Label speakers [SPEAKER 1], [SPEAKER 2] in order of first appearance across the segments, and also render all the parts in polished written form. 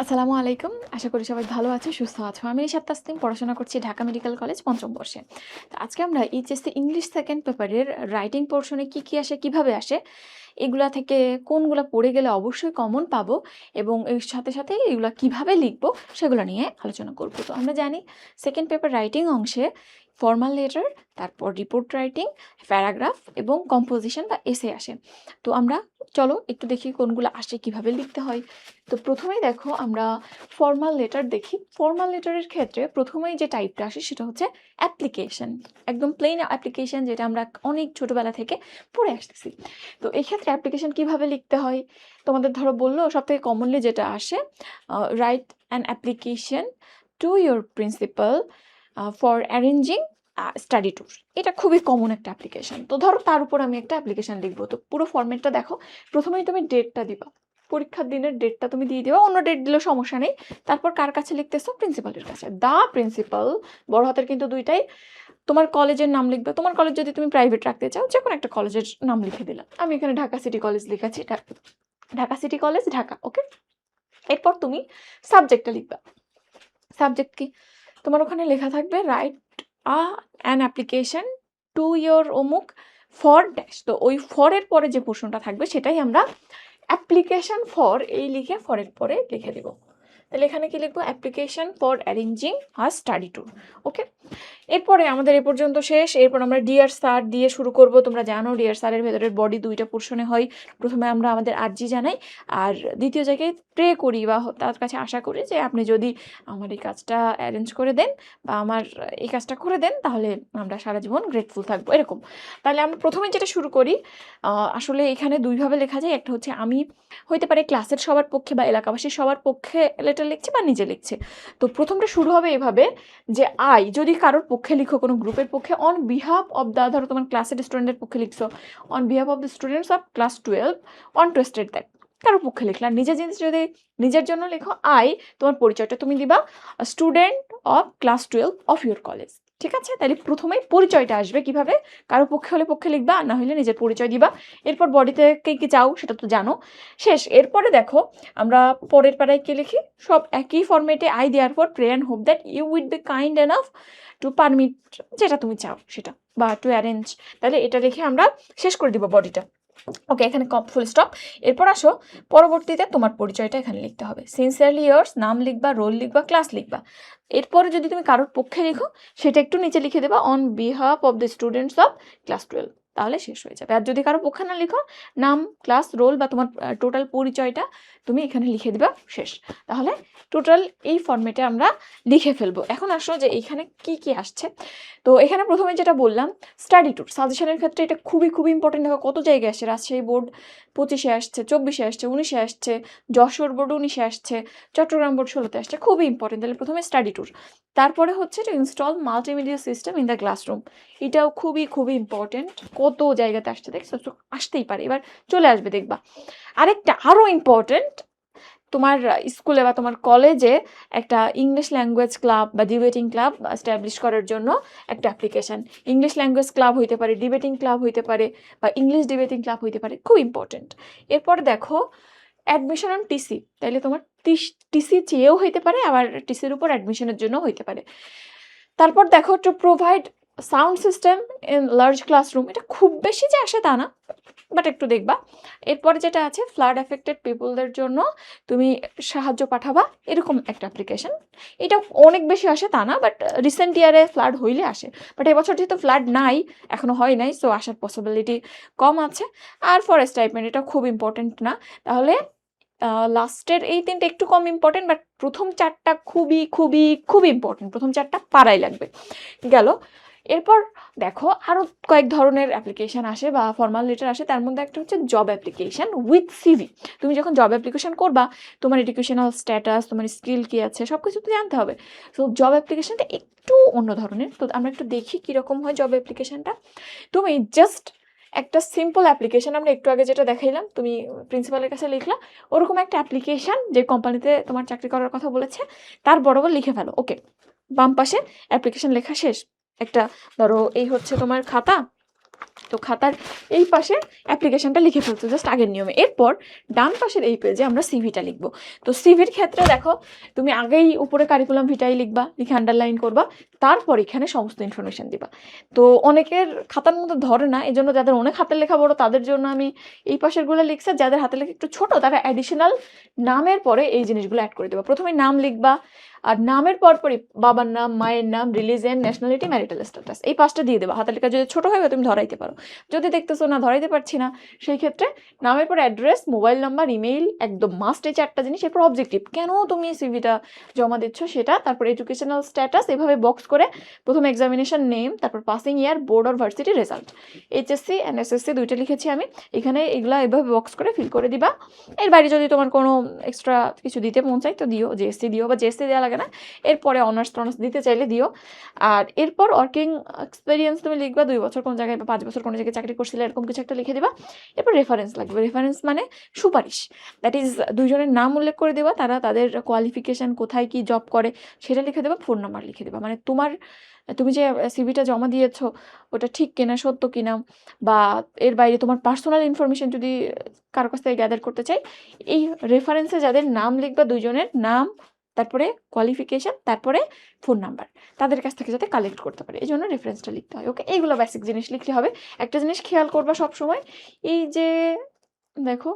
[SPEAKER 1] আসসালামু আলাইকুম। আশা করি সবাই ভালো আছো, সুস্থ আছো। আমি নিশাত তাসনিম, পড়াশোনা করছি ঢাকা মেডিকেল কলেজ পঞ্চম বর্ষে। তো আজকে আমরা এইচএসসি ইংলিশ সেকেন্ড পেপারের রাইটিং পোর্শনে কি আসে, কিভাবে আসে, এগুলা থেকে কোনগুলা পড়ে গেলে অবশ্যই কমন পাবো এবং এর সাথে এগুলা কিভাবে লিখবো সেগুলো নিয়ে আলোচনা করব। তো আমরা জানি সেকেন্ড পেপার রাইটিং অংশে ফর্মাল লেটার, তারপর রিপোর্ট রাইটিং, প্যারাগ্রাফ এবং কম্পোজিশন বা এসে আসে। তো আমরা চলো একটু দেখি কোনগুলো আসে, কিভাবে লিখতে হয়। তো প্রথমেই দেখো আমরা ফর্মাল লেটার দেখি। ফর্মাল লেটারের ক্ষেত্রে প্রথমেই যে টাইপটা আসে সেটা হচ্ছে অ্যাপ্লিকেশন, একদম প্লেন অ্যাপ্লিকেশন, যেটা আমরা অনেক ছোটবেলা থেকে পড়ে আসতেছি। তো এই ক্ষেত্রে অ্যাপ্লিকেশন কিভাবে লিখতে হয়, তোমাদের ধরো বললো সব থেকে কমনলি যেটা আসে, write an application to your principal for arranging study tour. এটা খুবই কমন একটা অ্যাপ্লিকেশন। তো ধরো তার উপর আমি একটা অ্যাপ্লিকেশন লিখবো। তো পুরো ফর্মেটটা দেখো, প্রথমেই তুমি ডেটটা দিবা, পরীক্ষার দিনের ডেটটা তুমি দিয়ে দিবা, অন্য ডেট দিলেও সমস্যা নেই। তারপর কার কাছে লিখতেছো? প্রিন্সিপালের কাছে। দা প্রিন্সিপাল, বড় হাতের কিন্তু দুইটাই। তোমার কলেজের নাম লিখবে, তোমার কলেজ যদি তুমি প্রাইভেট রাখতে চাও যে কোনো একটা কলেজের নাম লিখে দিলাম। আমি এখানে ঢাকা সিটি কলেজ লিখেছি, ঢাকা সিটি কলেজ ঢাকা, ওকে। এরপর তুমি সাবজেক্টটা লিখবা। সাবজেক্ট কি? তোমার ওখানে লেখা থাকবে write an application to your অমুক ফর ড্যাশ। তো ওই ফরের পরে যে পোর্শনটা থাকবে সেটাই আমরা অ্যাপ্লিকেশন ফর এই লিখে ফরের পরে লিখে দেবো। তাহলে এখানে কি লিখবো? Application for arranging a study tour, okay. এরপরে আমাদের এ পর্যন্ত শেষ। এরপর আমরা ডিয়ার স্যার দিয়ে শুরু করব। তোমরা জানো ডিয়ার স্যারের ভেতরের বডি দুইটা পোর্শনে হয়। প্রথমে আমরা আমাদের আর্জি জানাই, আর দ্বিতীয় জায়গায় প্রে করি বা তার কাছে আশা করি যে আপনি যদি আমার এই কাজটা অ্যারেঞ্জ করে দেন বা আমার এই কাজটা করে দেন তাহলে আমরা সারা জীবন গ্রেটফুল থাকবো, এরকম। তাহলে আমরা প্রথমে যেটা শুরু করি, আসলে এখানে দুইভাবে লেখা যায়। একটা হচ্ছে আমি হইতে পারে ক্লাসের সবার পক্ষে বা এলাকাবাসীর সবার পক্ষে লেটার লিখছি বা নিজে লিখছে। তো প্রথমটা শুরু হবে এভাবে যে আই, যদি কারোর পক্ষে লিখো, কোনো গ্রুপের পক্ষে, অন বিহাফ অফ দ্য, ধরো তোমার ক্লাসের স্টুডেন্টের পক্ষে লিখছো, on behalf of the students of class 12 on twisted that, কারোর পক্ষে লিখলাম। নিজের জিনিস যদি নিজের জন্য লেখো, আই, তোমার পরিচয়টা তুমি দিবা student of class 12 of your college, ঠিক আছে। তাহলে প্রথমেই পরিচয়টা আসবে কিভাবে, কারো পক্ষে হলে পক্ষে লিখবা, আর না হলে নিজের পরিচয় দিবা। এরপর বডিতে কি চাও সেটা তো জানো, শেষ। এরপরে দেখো আমরা পরের পাড়ায় কে লিখি, সব একই ফরম্যাটে, I therefore pray and hope that you will be kind enough to permit, যেটা তুমি চাও সেটা, বা টু অ্যারেঞ্জ। তাহলে এটা রেখে আমরা শেষ করে দিব বডিটা, ওকে। এখানে ফুল স্টপ। এরপর আসো পরবর্তীতে তোমার পরিচয়টা এখানে লিখতে হবে। সিনসিয়ারলি ইয়ার্স, নাম লিখবা, রোল লিখবা, ক্লাস লিখবা। এরপরে যদি তুমি কারোর পক্ষে লিখো সেটা একটু নিচে লিখে দেবা, on behalf of the students of class 12, তাহলে শেষ হয়ে যাবে। আর যদি কারো পক্ষে না লিখো, নাম, ক্লাস, রোল বা তোমার টোটাল পরিচয়টা তুমি এখানে লিখে দিবা, শেষ। তাহলে টোটাল এই ফর্মেটে আমরা লিখে ফেলবো। এখন আসো যে এখানে কি আসছে। তো এখানে প্রথমে যেটা বললাম, স্টাডি ট্যুর সাজেশনের ক্ষেত্রে এটা খুবই ইম্পর্টেন্ট। দেখো কত জায়গায় আসে, রাজশাহী বোর্ড 25-এ আসছে, 24-এ আসছে, 19-এ আসছে, যশোর বোর্ড 19-এ আসছে, চট্টগ্রাম বোর্ড 16-তে আসছে, খুবই ইম্পর্টেন্ট। তাহলে প্রথমে স্টাডি ট্যুর, তারপরে হচ্ছে two install multimedia system in the classroom. এটাও খুবই ইম্পর্টেন্ট, কত জায়গাতে আসছে, দেখছো, আসতেই পারে, এবার চলে আসবে দেখবা। আরেকটা আরও ইম্পর্টেন্ট, তোমার স্কুলে বা তোমার কলেজে একটা ইংলিশ ল্যাঙ্গুয়েজ ক্লাব বা ডিবেটিং ক্লাব এস্টাবলিশ করার জন্য একটা অ্যাপ্লিকেশান। ইংলিশ ল্যাঙ্গুয়েজ ক্লাব হইতে পারে, ডিবেটিং ক্লাব হইতে পারে, বা ইংলিশ ডিবেটিং ক্লাব হইতে পারে, খুব ইম্পর্টেন্ট। এরপর দেখো অ্যাডমিশন অন টিসি, তাইলে তোমার টিসি চেয়েও হইতে পারে, আবার টিসির উপর অ্যাডমিশনের জন্য হইতে পারে। তারপর দেখো to provide sound system in large classroom, এটা খুব বেশি যে আসে তা না, বাট একটু দেখবা। এরপরে যেটা আছে ফ্লাড এফেক্টেড পিপলদের জন্য তুমি সাহায্য পাঠাবা, এরকম একটা অ্যাপ্লিকেশন। এটা অনেক বেশি আসে তা না, বাট রিসেন্ট ইয়ারে ফ্লাড হইলে আসে, বাট এবছর যেহেতু ফ্লাড নাই, এখনো হয় নাই, সো আসার পসিবিলিটি কম আছে। আর ফরেস্ট স্টাইপেন্ড, এটা খুব ইম্পর্টেন্ট না। তাহলে লাস্টের এই তিনটে একটু কম ইম্পর্টেন্ট, বাট প্রথম চারটা খুবই ইম্পর্টেন্ট। প্রথম চারটা পারাই লাগবে, গেল। এরপর দেখো আরও কয়েক ধরনের অ্যাপ্লিকেশান আসে বা ফর্মাল লেটার আসে। তার মধ্যে একটা হচ্ছে জব অ্যাপ্লিকেশান উইথ সিভি। তুমি যখন জব অ্যাপ্লিকেশান করবা, তোমার এডুকেশনাল স্ট্যাটাস, তোমার স্কিল কী আছে, সব কিছু তো জানতে হবে। সো জব অ্যাপ্লিকেশানটা একটু অন্য ধরনের। তো আমরা একটু দেখি কীরকম হয় জব অ্যাপ্লিকেশানটা। তুমি জাস্ট একটা সিম্পল অ্যাপ্লিকেশান, আমরা একটু আগে যেটা দেখাইলাম, তুমি প্রিন্সিপালের কাছে লিখলা, ওরকম একটা অ্যাপ্লিকেশান যে কোম্পানিতে তোমার চাকরি করার কথা বলেছে তার বরাবর লিখে ফেলো, ওকে। বাম পাশে অ্যাপ্লিকেশান লেখা শেষ। একটা ধরো এই হচ্ছে তোমার খাতা, তো খাতার এই পাশে অ্যাপ্লিকেশনটা লিখে ফেলছো জাস্ট আগের নিয়মে। এরপর ডান পাশের এই পেজে আমরা সিভিটা লিখবো। তো সিভির ক্ষেত্রে দেখো তুমি আগেই উপরে কারিকুলাম ভিটাই লিখবা, লিখে আন্ডারলাইন করবা, তারপর এখানে সমস্ত ইনফরমেশন দিবা। তো অনেকের খাতার মধ্যে ধরে না, এই জন্য যাদের অনেক হাতের লেখা বড় তাদের জন্য আমি এই পাশেরগুলো লিখছি। যাদের হাতের লেখা একটু ছোট তারা অ্যাডিশনাল নামের পরে এই জিনিসগুলো অ্যাড করে দেবা। প্রথমে নাম লিখবা, আর নামের পরপরই বাবার নাম, মায়ের নাম, রিলিজিয়ন, ন্যাশনালিটি, ম্যারিটাল স্ট্যাটাস, এই পাঁচটা দিয়ে দেবা। হাতের লেখা যদি ছোট হয় তুমি ধরাইতে পারো। যদি দেখতেছো না ধরাইতে পারছি না, সেই ক্ষেত্রে নামের পর অ্যাড্রেস, মোবাইল নাম্বার, ইমেইল, একদম মাস্ট এই চারটা জিনিস। এরপর অবজেক্টিভ, কেন তুমি সিভিটা জমা দিচ্ছ সেটা, তারপর এডুকেশনাল স্ট্যাটাস, এভাবে বক্স করে প্রথম এক্সামিনেশন নেম, তারপর passing year, board or varsity result, HSC and SSC দুইটা লিখেছি আমি। এখানে এগুলা এভাবে বক্স করে ফিল করে দিবা। এর বাইরে যদি তোমার কোনো এক্সট্রা কিছু দিতে মন চাই তো দিও, জিএসসি দিও, বা জিএসসি দেওয়া লাগে না, এরপরে অনার্স টনার্স দিতে চাইলে দিও। আর এরপর ওয়ার্কিং এক্সপিরিয়েন্স তুমি লিখবা, 2 বছর কোন জায়গায় বা 5 বছর কোনো জায়গায় চাকরি করছিলে এরকম কিছু একটা লিখে দিবা। এরপর রেফারেন্স লাগবে। রেফারেন্স মানে সুপারিশ, দ্যাট ইজ দুইজনের নাম উল্লেখ করে দেবা, তারা তাদের কোয়ালিফিকেশান, কোথায় কি জব করে সেটা লিখে দেবা, ফোন নাম্বার লিখে দেবা। মানে তুমি যে সিভিটা জমা দিয়েছো ওটা ঠিক কিনা, সত্য কিনা, বা এর বাইরে তোমার পার্সোনাল ইনফরমেশন যদি কারো কাছ থেকে গ্যাদার করতে চাই, এই রেফারেন্সে যাদের নাম লিখবা, দুইজনের নাম, তারপরে কোয়ালিফিকেশান, তারপরে ফোন নাম্বার, তাদের কাছ থেকে যাতে কালেক্ট করতে পারে, এই জন্য রেফারেন্সটা লিখতে হয়। ওকে, এইগুলো বেসিক জিনিস লিখলে হবে। একটা জিনিস খেয়াল করবা সবসময়, এই যে দেখো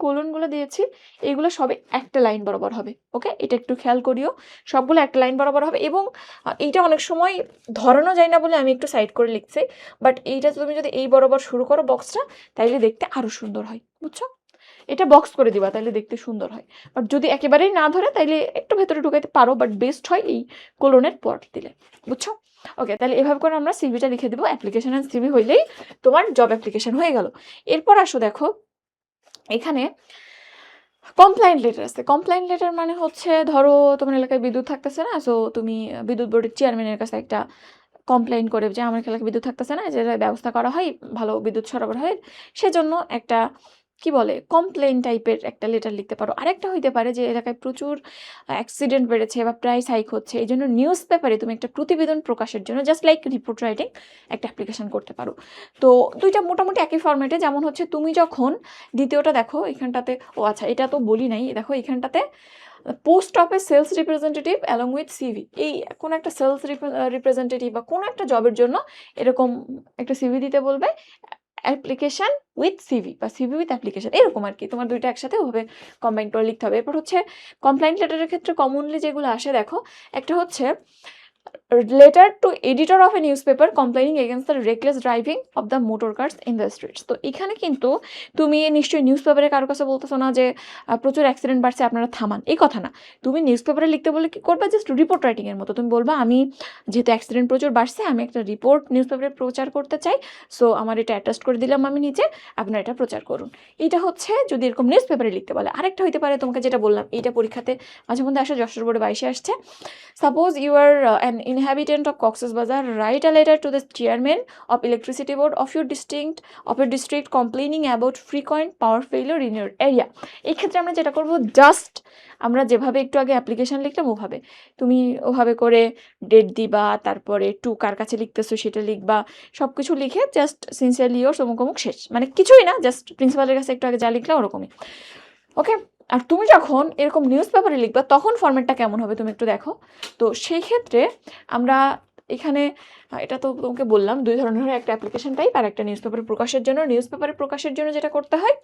[SPEAKER 1] কোলনগুলো দিয়েছি, এইগুলো সবে একটা লাইন বরাবর হবে। ওকে, এটা একটু খেয়াল করিও, সবগুলো একটা লাইন বরাবর হবে। এবং এইটা অনেক সময় ধরানো যায় না বলে আমি একটু সাইড করে লিখছি, বাট এইটা তুমি যদি এই বরাবর শুরু করো বক্সটা, তাইলে দেখতে আরো সুন্দর হয়, বুঝছো? এটা বক্স করে দিবা, তাইলে দেখতে সুন্দর হয়। বাট যদি একেবারেই না ধরে তাইলে একটু ভেতরে ঢুকাইতে পারো, বাট বেস্ট হয় এই কোলনের পর দিলে, বুঝছো? ওকে, তাহলে এভাবে করে আমরা সিভিটা লিখে দেবো। অ্যাপ্লিকেশন অ্যান্ড সিভি হইলেই তোমার জব অ্যাপ্লিকেশন হয়ে গেল। এরপর আসো দেখো এখানে কমপ্লেইন্ট লেটার আছে। কমপ্লেইন্ট লেটার মানে হচ্ছে ধরো তোমার এলাকায় বিদ্যুৎ থাকতেছে না, সো তুমি বিদ্যুৎ বোর্ডের চেয়ারম্যানের কাছে একটা কমপ্লেইন করে যে আমার এলাকায় বিদ্যুৎ থাকতেছে না, যে ব্যবস্থা করা হয় ভালো বিদ্যুৎ সরবরাহের, সেজন্য একটা কি বলে কমপ্লেইন টাইপের একটা লেটার লিখতে পারো। আরেকটা হইতে পারে যে এলাকায় প্রচুর অ্যাক্সিডেন্ট বেড়েছে বা প্রাইস হাইক হচ্ছে, এই জন্য নিউজ পেপারে তুমি একটা প্রতিবেদন প্রকাশের জন্য জাস্ট লাইক রিপোর্ট রাইটিং একটা অ্যাপ্লিকেশন করতে পারো। তো দুইটা মোটামুটি একই ফরম্যাটে। যেমন হচ্ছে তুমি যখন দ্বিতীয়টা দেখো এখানটাতে, ও আচ্ছা এটা তো বলি নাই, দেখো এখানটাতে post office sales representative along with CV, এই কোনো একটা সেলস রিপ্রেজেন্টেটিভ বা কোনো একটা জবের জন্য এরকম একটা সিভি দিতে বলবে, অ্যাপ্লিকেশন উইথ সিভি বা সিভি উইথ অ্যাপ্লিকেশন, এরকম আর কি। তোমার দুইটা একসাথে ওভাবে কম্বাইন করে লিখতে হবে। এরপর হচ্ছে কমপ্লেইন্ট লেটারের ক্ষেত্রে কমনলি যেগুলো আসে দেখো, একটা হচ্ছে letter to editor of a newspaper complaining against the reckless driving of the motor cars in the streets. তো এখানে কিন্তু তুমি নিশ্চয়ই নিউজ পেপারে কারো কাছে বলতেছো না যে প্রচুর অ্যাক্সিডেন্ট বাড়ছে আপনারা থামান, এই কথা না। তুমি নিউজ পেপারে লিখতে বলে কি করবা, জাস্ট রিপোর্ট রাইটিংয়ের মতো তুমি বলবা আমি যেহেতু অ্যাক্সিডেন্ট প্রচুর বাড়ছে আমি একটা রিপোর্ট নিউজ পেপারে প্রচার করতে চাই, সো আমার এটা অ্যাটাস্ট করে দিলাম আমি নিচে, আপনারা এটা প্রচার করুন। এটা হচ্ছে যদি এরকম নিউজ পেপারে লিখতে বলে। আরেকটা হইতে পারে তোমাকে যেটা বললাম, এইটা পরীক্ষাতে মাঝে মধ্যে আসে, যশোর বোর্ডে 22-এ আসছে। Suppose you are an inhabitant of Cox's Bazar, write a letter to the chairman of electricity board of your district complaining about frequent power failure in your area. এই ক্ষেত্রে আমরা যেটা করব, জাস্ট আমরা যেভাবে একটু আগে অ্যাপ্লিকেশন লিখলাম ওভাবে তুমি ওভাবে করে ডেট দিবা, তারপরে টু কার কাছে লিখতেছো সেটা লিখবা, সব কিছু লিখে জাস্ট সিনসিয়ারলি ওর অমুক অমুক শেষ, মানে কিছুই না, জাস্ট প্রিন্সিপালের কাছে একটু আগে যা লিখলাম ওরকমই। ওকে, আর তুমি যখন এরকম নিউজ পেপারে লিখবা তখন ফরম্যাটটা কেমন হবে তুমি একটু দেখো। তো সেই ক্ষেত্রে আমরা এখানে এটা তো তোমাকে বললাম দুই ধরনের হয়, একটা অ্যাপ্লিকেশন টাইপ আর একটা নিউজ পেপারে প্রকাশের জন্য। নিউজ পেপারে প্রকাশের জন্য যেটা করতে হয়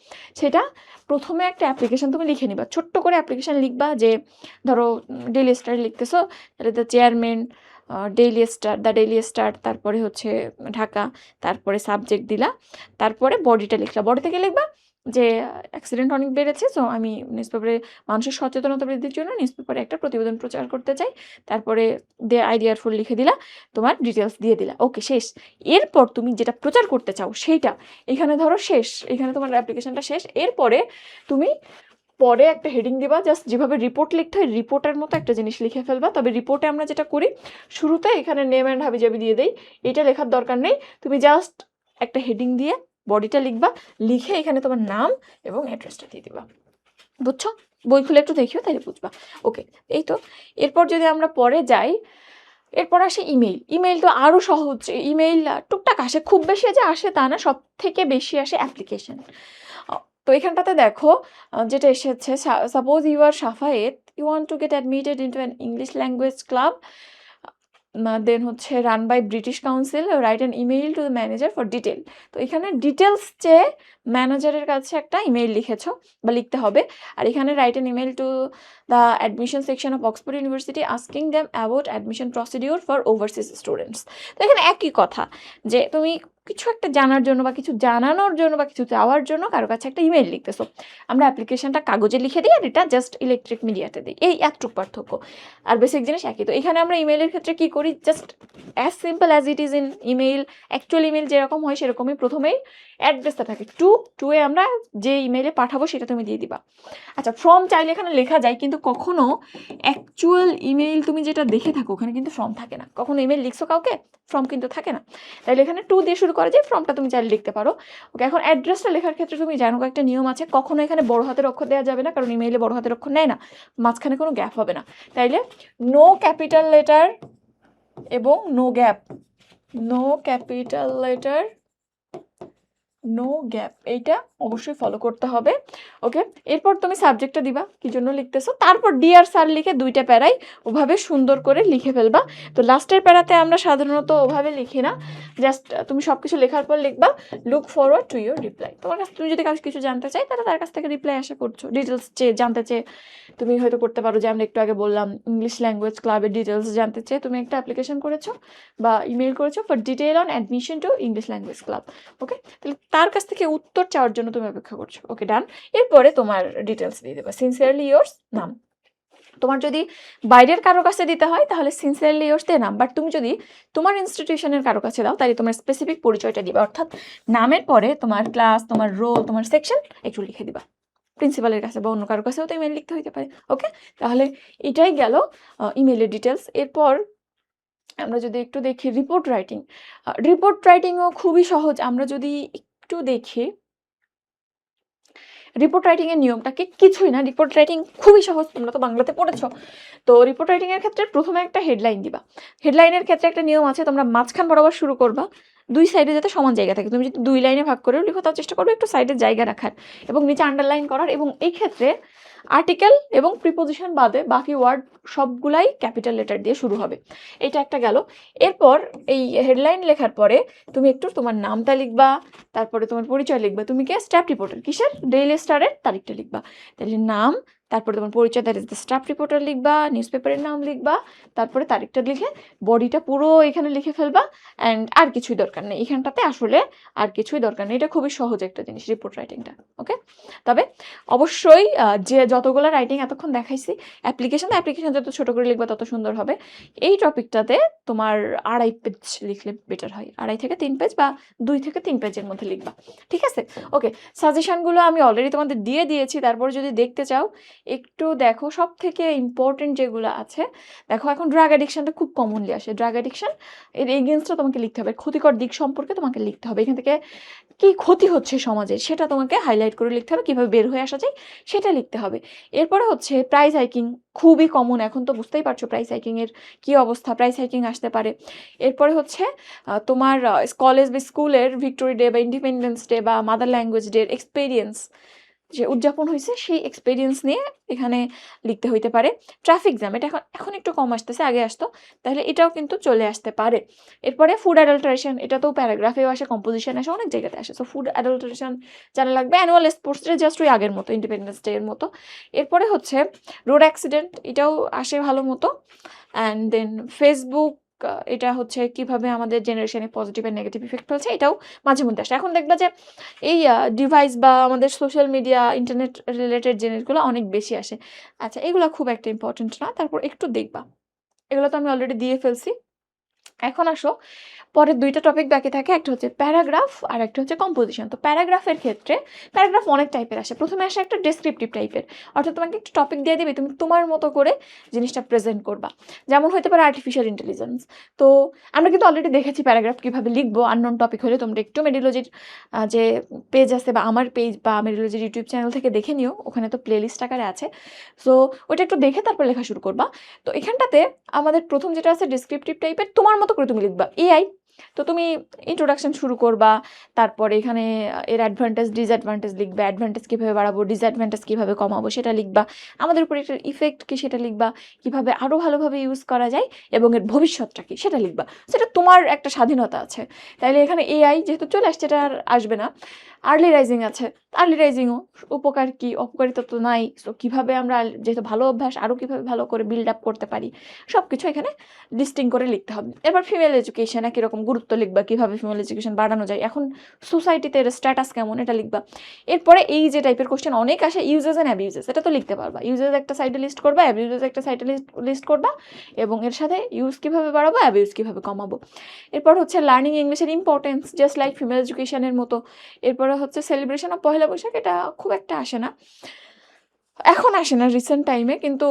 [SPEAKER 1] সেটা প্রথমে একটা অ্যাপ্লিকেশন তুমি লিখে নিবা, ছোট্ট করে অ্যাপ্লিকেশন লিখবা, যে ধরো ডেইলি স্টার লিখতেছো, তাহলে the chairman the daily star, তারপরে হচ্ছে ঢাকা, তারপরে সাবজেক্ট দিলা, তারপরে বডিটা লিখলা। বডি থেকে লিখবা যে অ্যাক্সিডেন্ট অনেক বেড়েছে, সো আমি নিউজ পেপারে মানুষের সচেতনতা বৃদ্ধির জন্য নিউজ পেপারে একটা প্রতিবেদন প্রচার করতে চাই, তারপরে দে আইডিয়ার ফুল লিখে দিলা, তোমার ডিটেলস দিয়ে দিলা, ওকে শেষ। এরপর তুমি যেটা প্রচার করতে চাও সেইটা এখানে ধরো শেষ, এখানে তোমার অ্যাপ্লিকেশনটা শেষ। এরপরে তুমি পরে একটা হেডিং দিবা, জাস্ট যেভাবে রিপোর্ট লিখতে হয় রিপোর্টের মতো একটা জিনিস লিখে ফেলবা। তবে রিপোর্টে আমরা যেটা করি শুরুতে এখানে নেম অ্যান্ড হাবিজাবি দিয়ে দেই, এটা লেখার দরকার নেই, তুমি জাস্ট একটা হেডিং দিয়ে বডিটা লিখবা, লিখে এখানে তোমার নাম এবং অ্যাড্রেসটা দিয়ে দিবা, বুঝছো? বই খুলে একটু দেখিও তাহলে বুঝবা। ওকে, এই তো। এরপর যদি আমরা পরে যাই, এরপর আসে ইমেইল। ইমেইল তো আরও সহজ। ইমেইল টুকটাক আসে, খুব বেশি যে আসে তা না, সব থেকে বেশি আসে অ্যাপ্লিকেশন। তো এখানটাতে দেখো যেটা এসেছে, suppose you are Safayet, you want to get admitted into an English language club, then হচ্ছে run by British council, write an email to the manager for detail. তো এখানে ডিটেলস চেয়ে ম্যানেজারের কাছে একটা ইমেইল লিখেছো বা লিখতে হবে। আর এখানে right an email to the admission section of Oxford university asking them about admission procedure for overseas students. তো এখানে একই কথা, যে তুমি কিছু একটা জানার জন্য বা কিছু জানানোর জন্য বা কিছু চাওয়ার জন্য কারো কাছে একটা ইমেইল লিখতেছো। আমরা অ্যাপ্লিকেশনটা কাগজে লিখে দিই আর এটা জাস্ট ইলেকট্রিক মিডিয়াতে দিই, এই এতটুকু পার্থক্য, আর বেসিক জিনিস একই। তো এখানে আমরা ইমেইলের ক্ষেত্রে কি করি, just as simple as it is in email, actual email যেরকম হয় সেরকমই প্রথমেই অ্যাড্রেসটা থাকে, টু এ আমরা যে ইমেইলে পাঠাবো সেটা তুমি দিয়ে দিবা। আচ্ছা, ফর্ম চাইলে এখানে লেখা যায়, কিন্তু কখনো অ্যাকচুয়াল ইমেইল তুমি যেটা দেখে থাকো ওখানে কিন্তু ফর্ম থাকে না। কখনো ইমেইল লিখছো কাউকে, ফর্ম কিন্তু থাকে না, তাইলে এখানে টু দিয়ে শুরু করা যায়, ফর্মটা তুমি চাইলে লিখতে পারো। ওকে, এখন অ্যাড্রেসটা লেখার ক্ষেত্রে তুমি জানো কয়েকটা নিয়ম আছে। কখনো এখানে বড় হাতের অক্ষর দেওয়া যাবে না, কারণ ইমেইলে বড় হাতের অক্ষর নেয় না, মাঝখানে কোনো গ্যাপ হবে না। তাইলে নো ক্যাপিটাল লেটার এবং no gap, no capital letter, no gap, এইটা অবশ্যই ফলো করতে হবে। ওকে, এরপর তুমি সাবজেক্টটা দিবা কি জন্য লিখতেছো, তারপর ডিয়ার স্যার লিখে দুইটা প্যারাই ওভাবে সুন্দর করে লিখে ফেলবা। তো লাস্টের প্যারাতে আমরা সাধারণত ওভাবে লিখি না, জাস্ট তুমি সব কিছু লেখার পর লিখবা look forward to your reply. তোমার কাছে তুমি যদি কাছে কিছু জানতে চাই তাহলে তার কাছ থেকে রিপ্লাই আশা করছো। ডিটেলস জানতে চেয়ে তুমি হয়তো করতে পারো, যে আমরা একটু আগে বললাম ইংলিশ ল্যাঙ্গুয়েজ ক্লাবের ডিটেলস জানতে চেয়ে তুমি একটা অ্যাপ্লিকেশন করেছো বা ইমেল করেছো for detail on admission to English language club. Okay, তাহলে তার কাছ থেকে উত্তর চাওয়ার জন্য তুমি অপেক্ষা করছো। ওকে, ডান। এরপরে তোমার ডিটেলস দিয়ে দেবা, সিনসিয়ারলি ইয়োর্স নাম। তোমার যদি বাইরের কারো কাছে দিতে হয় তাহলে সিনসিয়ারলি ইয়োর্স দিয়ে নাম, বাট তুমি যদি তোমার ইনস্টিটিউশনের কারো কাছে দাও তাহলে তোমার স্পেসিফিক পরিচয়টা দিবা, অর্থাৎ নামের পরে তোমার ক্লাস, তোমার রোল, তোমার সেকশন একটু লিখে দিবা। প্রিন্সিপালের কাছে বা অন্য কারোর কাছেও তো ইমেল লিখতে হইতে পারে। ওকে, তাহলে এটাই গেল ইমেলের ডিটেলস। এরপর আমরা যদি একটু দেখি রিপোর্ট রাইটিং, রিপোর্ট রাইটিংও খুবই সহজ। আমরা যদি একটু দেখি রিপোর্ট রাইটিংয়ের নিয়মটা কিছুই না, রিপোর্ট রাইটিং খুবই সহজ, তোমরা তো বাংলাতে পড়েছো। তো রিপোর্ট রাইটিংয়ের ক্ষেত্রে প্রথমে একটা হেডলাইন দিবা। হেডলাইনের ক্ষেত্রে একটা নিয়ম আছে, তোমরা মাঝখান বরাবর শুরু করবা, দুই সাইডে যাতে সমান জায়গা থাকে। তুমি যদি দুই লাইনে ভাগ করেও লিখো তাও চেষ্টা করবে একটু সাইডের জায়গা রাখার এবং নিচে আন্ডারলাইন করার। এবং এই ক্ষেত্রে আর্টিকেল এবং প্রিপোজিশন বাদে বাকি ওয়ার্ড সবগুলাই ক্যাপিটাল লেটার দিয়ে শুরু হবে। এটা একটা গেল। এরপর এই হেডলাইন লেখার পরে তুমি একটু তোমার নামটা লিখবা, তারপরে তোমার পরিচয় লিখবা। তুমি কে স্টাফ রিপোর্টার, কিসের, ডেইলি স্টারের তারিখটা লিখবা, তাহলে নাম, তারপরে তোমার পরিচয়, that is the staff reporter লিখবা, নিউজ পেপারের নাম লিখবা, তারপরে তারিখটা লিখে বডিটা পুরো এখানে লিখে ফেলবা। অ্যান্ড আর কিছুই দরকার নেই এখানটাতে, আসলে আর কিছুই দরকার নেই। এটা খুবই সহজ একটা জিনিস রিপোর্ট রাইটিংটা। ওকে, তবে অবশ্যই যে যতগুলো রাইটিং এতক্ষণ দেখাইছি, অ্যাপ্লিকেশন যত ছোট করে লিখবা তত সুন্দর হবে। এই টপিকটাতে তোমার 2.5 পেজ লিখলে বেটার হয়, 2.5 থেকে 3 পেজ বা 2 থেকে 3 পেজের মধ্যে লিখবা। ঠিক আছে, ওকে। সাজেশনগুলো আমি অলরেডি তোমাদের দিয়ে দিয়েছি, তারপর যদি দেখতে চাও একটু দেখো। সব থেকে ইম্পর্টেন্ট যেগুলো আছে দেখো, এখন ড্রাগ অ্যাডিকশনটা খুব কমনলি আসে। ড্রাগ অ্যাডিকশন এর এগেনস্টটা তোমাকে লিখতে হবে, ক্ষতিকর দিক সম্পর্কে তোমাকে লিখতে হবে, এখান থেকে কি ক্ষতি হচ্ছে সমাজের সেটা তোমাকে হাইলাইট করে লিখতে হবে, কীভাবে বের হয়ে আসা যায় সেটা লিখতে হবে। এরপরে হচ্ছে প্রাইস হাইকিং, খুবই কমন, এখন তো বুঝতেই পারছো প্রাইস হাইকিংয়ের কী অবস্থা, প্রাইস হাইকিং আসতে পারে। এরপরে হচ্ছে তোমার কলেজ বা স্কুলের ভিক্টোরি ডে বা ইন্ডিপেন্ডেন্স ডে বা মাদার ল্যাঙ্গুয়েজ ডে এক্সপেরিয়েন্স যে উদযাপন হয়েছে সেই এক্সপেরিয়েন্স নিয়ে এখানে লিখতে হইতে পারে। ট্রাফিক জ্যাম, এটা এখন একটু কম আসতেছে, আগে আসতো, তাহলে এটাও কিন্তু চলে আসতে পারে। এরপরে ফুড অ্যাডাল্টারেশন, এটা তো প্যারাগ্রাফেও আসে, কম্পোজিশন আসে, অনেক জায়গাতে আসে। সো ফুড অ্যাডাল্টারেশন জানা লাগবে। অ্যানুয়াল স্পোর্টস ডে জাস্ট ওই আগের মতো, ইন্ডিপেন্ডেন্স ডে এর মতো। এরপরে হচ্ছে রোড অ্যাক্সিডেন্ট, এটাও আসে ভালো মতো। অ্যান্ড দেন ফেসবুক, এটা হচ্ছে কিভাবে আমাদের জেনারেশনে পজিটিভ অ্যান্ড নেগেটিভ ইফেক্ট ফেলছে, এটাও মাঝে মধ্যে আসে। এখন দেখবা যে এই ডিভাইস বা আমাদের সোশ্যাল মিডিয়া ইন্টারনেট রিলেটেড জিনিসগুলো অনেক বেশি আসে। আচ্ছা, এগুলো খুব একটা ইম্পর্টেন্ট না, তারপর একটু দেখবা, এগুলো তো আমি অলরেডি দিয়ে ফেলছি। এখন আসো পরের দুইটা টপিক বাকি থাকে, একটা হচ্ছে প্যারাগ্রাফ আর একটা হচ্ছে কম্পোজিশন। তো প্যারাগ্রাফের ক্ষেত্রে প্যারাগ্রাফ অনেক টাইপের আসে। প্রথমে আসে একটা ডেসক্রিপটিভ টাইপের, অর্থাৎ তোমাকে একটা টপিক দিয়ে দিবে, তুমি তোমার মতো করে জিনিসটা প্রেজেন্ট করবা। যেমন হতে পারে আর্টিফিশিয়াল ইন্টেলিজেন্স। তো আমরা কিন্তু অলরেডি দেখেছি প্যারাগ্রাফ কীভাবে লিখবো। আননোন টপিক হলে তোমরা একটু মেডিলজির যে পেজ আছে বা আমার পেজ বা মেডিলজির ইউটিউব চ্যানেল থেকে দেখে নিও, ওখানে তো প্লেলিস্ট আকারে আছে। সো ওইটা একটু দেখে তারপর লেখা শুরু করবা। তো এখানটাতে আমাদের প্রথম যেটা আছে ডেসক্রিপটিভ টাইপের, তোমার মতো করে তুমি লিখবা। এআই, তো তুমি ইন্ট্রোডাকশন শুরু করবা, তারপরে এখানে এর অ্যাডভান্টেজ ডিসঅ্যাডভান্টেজ লিখবা, অ্যাডভান্টেজ কীভাবে বাড়াবো, ডিসঅ্যাডভান্টেজ কীভাবে কমাবো সেটা লিখবা, আমাদের উপর এটার ইফেক্ট কী সেটা লিখবা, কীভাবে আরও ভালোভাবে ইউজ করা যায় এবং এর ভবিষ্যৎটা কী সেটা লিখবা। সেটা তোমার একটা স্বাধীনতা আছে। তাইলে এখানে এআই যেহেতু চলে আসছে, এটা আর আসবে না। আর্লি রাইজিং আছে, আর্লি রাইজিংও উপকার কী অপকারিতা তো নাই। সো কীভাবে আমরা যেহেতু ভালো অভ্যাস আরও কীভাবে ভালো করে বিল্ড আপ করতে পারি, সব কিছু এখানে লিস্টিং করে লিখতে হবে। এবার ফিমেল এডুকেশন একই রকম গুরুত্ব লিখবা, কীভাবে ফিমেল এডুকেশন বাড়ানো যায়, এখন সোসাইটিতে এর স্ট্যাটাস কেমন এটা লিখবা। এরপরে এই যে টাইপের কোশ্চেন অনেক আসে, ইউজেস অ্যান্ড অ্যাবিউজেস, এটা তো লিখতে পারবা। ইউজেস একটা সাইডে লিস্ট করবা, অ্যাবিউজেস একটা সাইডে লিস্ট করবা, এবং এর সাথে ইউজ কীভাবে বাড়াবো, অ্যাবিউজ কীভাবে কমাবো। এরপর হচ্ছে লার্নিং ইংলিশের ইম্পর্টেন্স, জাস্ট লাইক ফিমেল এডুকেশনের মতো। এরপরে হচ্ছে সেলিব্রেশন অফ পহেলা বৈশাখ, এটা খুব একটা আসে না, এখন আসে না রিসেন্ট টাইমে, কিন্তু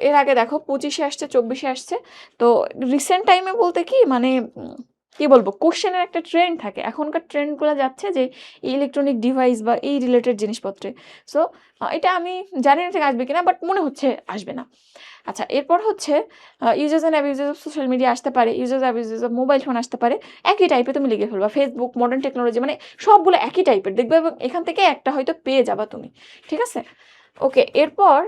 [SPEAKER 1] এর আগে দেখো 25-এ আসছে, 24-এ আসছে। তো রিসেন্ট টাইমে বলতে কি মানে কি বলবো, কোশ্চেনের একটা ট্রেন্ড থাকে। এখনকার ট্রেন্ডগুলো যাচ্ছে যে ইলেকট্রনিক ডিভাইস বা এই রিলেটেড জিনিসপত্রে। সো এটা আমি জানি না ঠিক আসবে কিনা, বাট মনে হচ্ছে আসবে না। আচ্ছা, এরপর হচ্ছে uses and abuses of social media আসতে পারে, uses abuses of mobile phone আসতে পারে। একই টাইপে তুমি লিখে ফেলবা, ফেসবুক, মডার্ন টেকনোলজি, মানে সবগুলো একই টাইপের দেখবে, এবং এখান থেকে একটা হয়তো পেয়ে যাবা তুমি। ঠিক আছে, ওকে। এরপর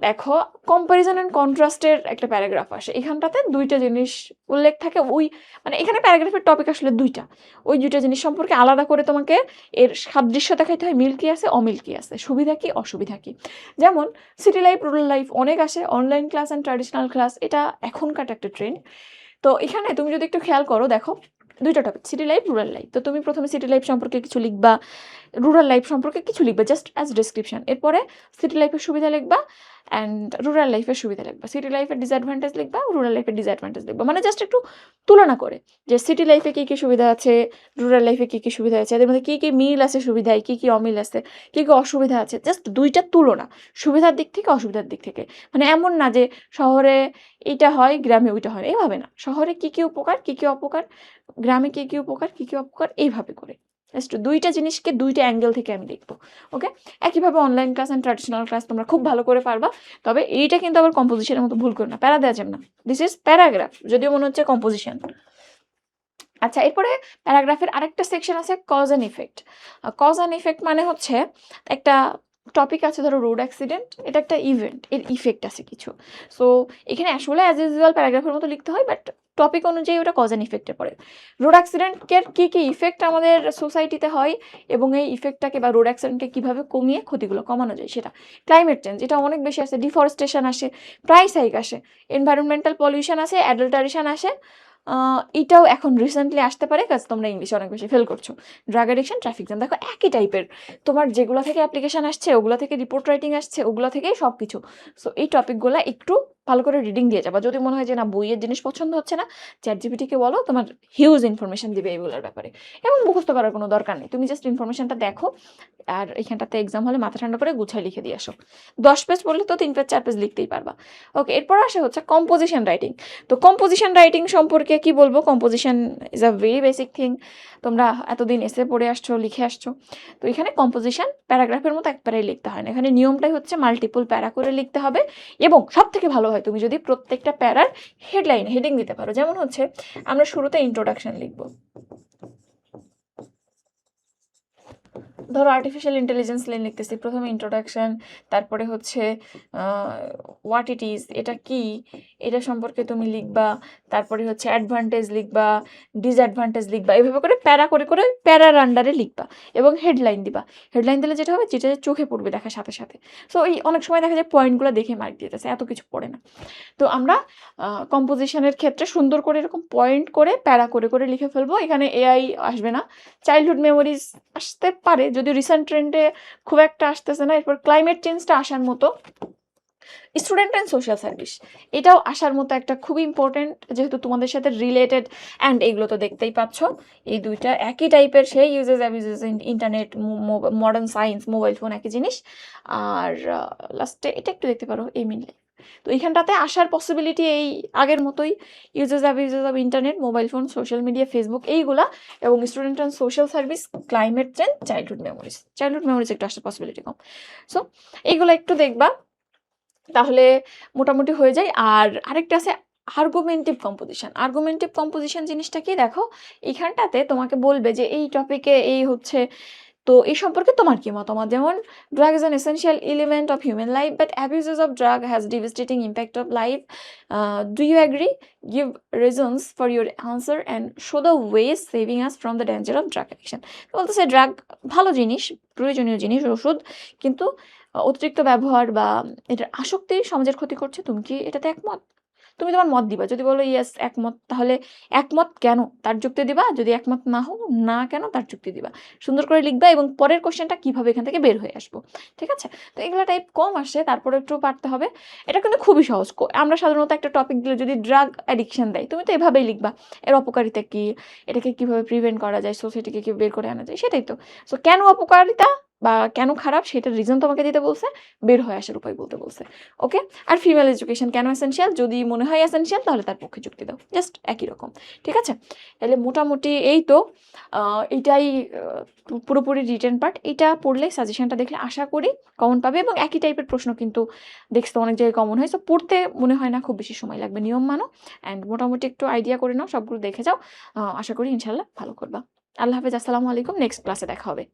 [SPEAKER 1] দেখো কম্প্যারিজন অ্যান্ড কন্ট্রাস্টের একটা প্যারাগ্রাফ আসে। এখানটাতে দুইটা জিনিস উল্লেখ থাকে, ওই মানে এখানে প্যারাগ্রাফের টপিক আসলে দুইটা, ওই দুইটা জিনিস সম্পর্কে আলাদা করে তোমাকে এর সাদৃশ্য দেখাইতে হয়, মিল কি আছে অমিল কি আছে, সুবিধা কি অসুবিধা কি। যেমন সিটি লাইফ রুরাল লাইফ অনেক আসে, online class and traditional class, এটা এখনকার একটা ট্রেন্ড। তো এখানে তুমি যদি একটু খেয়াল করো, দেখো দুইটা topic, city life rural life. তো তুমি প্রথমে সিটি লাইফ সম্পর্কে কিছু লিখবা, রুরাল লাইফ সম্পর্কে কিছু লিখবা, জাস্ট অ্যাজ ডিসক্রিপশন। এরপরে সিটি লাইফের সুবিধা লিখবা অ্যান্ড রুরাল লাইফের সুবিধা লিখবা, সিটি লাইফের ডিসঅ্যাডভান্টেজ লিখবা, রুরাল লাইফের ডিসঅ্যাডভান্টেজ লিখবা, মানে জাস্ট একটু তুলনা করে যে সিটি লাইফে কী কী সুবিধা আছে, রুরাল লাইফে কী কী সুবিধা আছে, এদের মধ্যে কী কী মিল আছে সুবিধায়, কী কী অমিল আছে, কী কী অসুবিধা আছে, জাস্ট দুইটা তুলনা, সুবিধার দিক থেকে অসুবিধার দিক থেকে। মানে এমন না যে শহরে এইটা হয় গ্রামে ওইটা হয়, এইভাবে না। শহরে কী কী উপকার কী কী অপকার, গ্রামে কী কী উপকার কী কী অপকার, এইভাবে করে জাস্ট দুইটা জিনিসকে দুইটা অ্যাঙ্গেল থেকে আমি দেখবো। ওকে, একইভাবে online class and traditional class তোমরা খুব ভালো করে পারবা। তবে এইটা কিন্তু আবার কম্পোজিশনের মতো ভুল করো না, প্যারা দেওয়া যাবে না। দিস ইজ প্যারাগ্রাফ, যদিও মনে হচ্ছে কম্পোজিশন। আচ্ছা, এরপরে প্যারাগ্রাফের আরেকটা সেকশন আছে cause and effect. Cause and effect মানে হচ্ছে একটা টপিক আছে, ধরো রোড অ্যাক্সিডেন্ট, এটা একটা ইভেন্ট, এর ইফেক্ট আছে কিছু। সো এখানে আসলে অ্যাজ ইউজুয়াল প্যারাগ্রাফের মতো লিখতে হয়, বাট টপিক অনুযায়ী ওটা কজ অ্যান্ড ইফেক্টে পড়ে। রোড অ্যাক্সিডেন্টের কী কী ইফেক্ট আমাদের সোসাইটিতে হয়, এবং এই ইফেক্টটাকে বা রোড অ্যাক্সিডেন্টকে কীভাবে কমিয়ে ক্ষতিগুলো কমানো যায় সেটা। ক্লাইমেট চেঞ্জ, এটা অনেক বেশি আসে, ডিফরেস্টেশন আসে, প্রাইস হাইক আসে, এনভায়রনমেন্টাল পলিউশন আসে, অ্যাডাল্টারেশন আসে। এটাও এখন রিসেন্টলি আসতে পারে, কাজ তোমরা ইংলিশে অনেক বেশি ফেল করছো। ড্রাগ অ্যাডিকশন, ট্রাফিক জ্যাম, দেখো একই টাইপের, তোমার যেগুলো থেকে অ্যাপ্লিকেশন আসছে ওগুলো থেকে রিপোর্ট রাইটিং আসছে, ওগুলো থেকেই সব কিছু। সো এই টপিকগুলো একটু ভালো করে রিডিং দিয়ে যাবা। যদি মনে হয় যে না বইয়ের জিনিস পছন্দ হচ্ছে না, চ্যাটজিপিটিকে বলো, তোমার হিউজ ইনফরমেশন দিবে এগুলোর ব্যাপারে, এবং মুখস্থ করার কোনো দরকার নেই। তুমি জাস্ট ইনফরমেশনটা দেখো, আর এখানটাতে এক্সাম হলে মাথা ঠান্ডা করে গুছায় লিখে দিয়ে আসো। 10 পেজ পড়লে তো 3 পেজ 4 পেজ লিখতেই পারবা। ওকে, এরপর আসে হচ্ছে কম্পোজিশন রাইটিং। তো কম্পোজিশন রাইটিং সম্পর্কে কি বলবো, composition is a very basic thing. তোমরা এতদিন এসে পড়ে আসছো, লিখে আসছো। তো এখানে কম্পোজিশন প্যারাগ্রাফের মতো একবারেই লিখতে হয় না, এখানে নিয়মটাই হচ্ছে মাল্টিপল প্যারা করে লিখতে হবে। এবং সব থেকে ভালো হয় তুমি যদি প্রত্যেকটা প্যারার হেডিং দিতে পারো। যেমন হচ্ছে আমরা শুরুতে ইন্ট্রোডাকশন লিখবো, ধরো আর্টিফিশিয়াল ইন্টেলিজেন্স লিখতেছি, প্রথমে ইন্ট্রোডাকশন, তারপরে হচ্ছে হোয়াট ইট ইজ, এটা কি, এটা সম্পর্কে তুমি লিখবা, তারপরে হচ্ছে অ্যাডভান্টেজ লিখবা, ডিসঅ্যাডভান্টেজ লিখবা, এভাবে করে প্যারা করে করে প্যারার আন্ডারে লিখবা, এবং হেডলাইন দিবা। হেডলাইন দিলে যেটা হবে, যেটা চোখে পড়বে দেখার সাথে সাথে। সো এই অনেক সময় দেখা যায় পয়েন্টগুলো দেখে মার্ক দিতেছে, এত কিছু পড়ে না। তো আমরা কম্পোজিশনের ক্ষেত্রে সুন্দর করে এরকম পয়েন্ট করে প্যারা করে করে লিখে ফেলবো। এখানে এআই আসবে না, চাইল্ডহুড মেমোরিজ আসতে পারে, যদিও রিসেন্ট ট্রেন্ডে খুব একটা আসতেছে না। এরপর ক্লাইমেট চেঞ্জটা আসার মতো, স্টুডেন্ট অ্যান্ড সোশ্যাল সার্ভিস, এটাও আসার মতো একটা খুবই ইম্পর্টেন্ট, যেহেতু তোমাদের সাথে রিলেটেড। অ্যান্ড এগুলো তো দেখতেই পাচ্ছ, এই দুইটা একই টাইপের, সেই uses abuses, internet, modern science, mobile phone একই জিনিস। আর লাস্টে এটা একটু দেখতে পারো, এই মিনলে। তো এইখানটাতে আসার পসিবিলিটি এই আগের মতোই, uses abuses of internet, mobile phone, social media, Facebook, এইগুলা, এবং student and social service, climate change, childhood memories একটু আসার পসিবিলিটি কম। সো এইগুলো একটু দেখবা, তাহলে মোটামুটি হয়ে যায়। আর আরেকটা আছে আর্গুমেন্টিভ কম্পোজিশন জিনিসটা কি দেখো, এইখানটাতে তোমাকে বলবে যে এই টপিকে এই হচ্ছে, তো এই সম্পর্কে তোমার কি মতামত, যেমন drug is an essential element of human life but abuses of drug has devastating impact of life, do you agree, give reasons for your answer and show the ways saving us from the danger of drug addiction. বলতেছে drug ভালো জিনিস, প্রয়োজনীয় জিনিস, ওষুধ, কিন্তু অতিরিক্ত ব্যবহার বা এটার আসক্তি সমাজের ক্ষতি করছে। তুমি কি এটাতে একমত? তুমি তোমার মত দিবা, যদি বলো ইয়েস একমত, তাহলে একমত কেন তার যুক্তি দিবা, যদি একমত না হও, না কেন তার যুক্তি দিবা, সুন্দর করে লিখবা, এবং পরের কোশ্চেনটা কিভাবে এখান থেকে বের হয়ে আসবো। ঠিক আছে, তো এগুলো টাইপ কম আসে, তারপরে একটু পারতে হবে। এটা কিন্তু খুবই সহজ। আমরা সাধারণত একটা টপিক দিলে যদি ড্রাগ অ্যাডিকশন দেয়, তুমি তো এভাবেই লিখবা, এর অপকারিতা কি, এটাকে কিভাবে প্রিভেন্ট করা যায়, সোসাইটিকে কি বের করে আনা যায়, সেটাই তো। সো কেন অপকারিতা বা কেন খারাপ, সেটার রিজন তোমাকে দিতে বলছে, বের হয়ে আসার উপায় বলতে বলছে। ওকে। আর ফিমেল এডুকেশন কেন এসেনশিয়াল, যদি মনে হয় এসেনশিয়াল তাহলে তার পক্ষে যুক্তি দাও, জাস্ট একই রকম। ঠিক আছে, তাহলে মোটামুটি এই তো, এইটাই পুরোপুরি রিটেন পার্ট। এটা পড়লে, সাজেশনটা দেখলে আশা করি কমন পাবে, এবং একই টাইপের প্রশ্ন কিন্তু দেখছো অনেক জায়গায় কমন হয়। সো পড়তে মনে হয় না খুব বেশি সময় লাগবে, নিয়ম মানো অ্যান্ড মোটামুটি একটু আইডিয়া করে নাও, সবগুলো দেখে যাও। আশা করি ইনশাল্লাহ ভালো করবা। আল্লাহ হাফেজ, আসসালামু আলাইকুম, নেক্সট ক্লাসে দেখা হবে।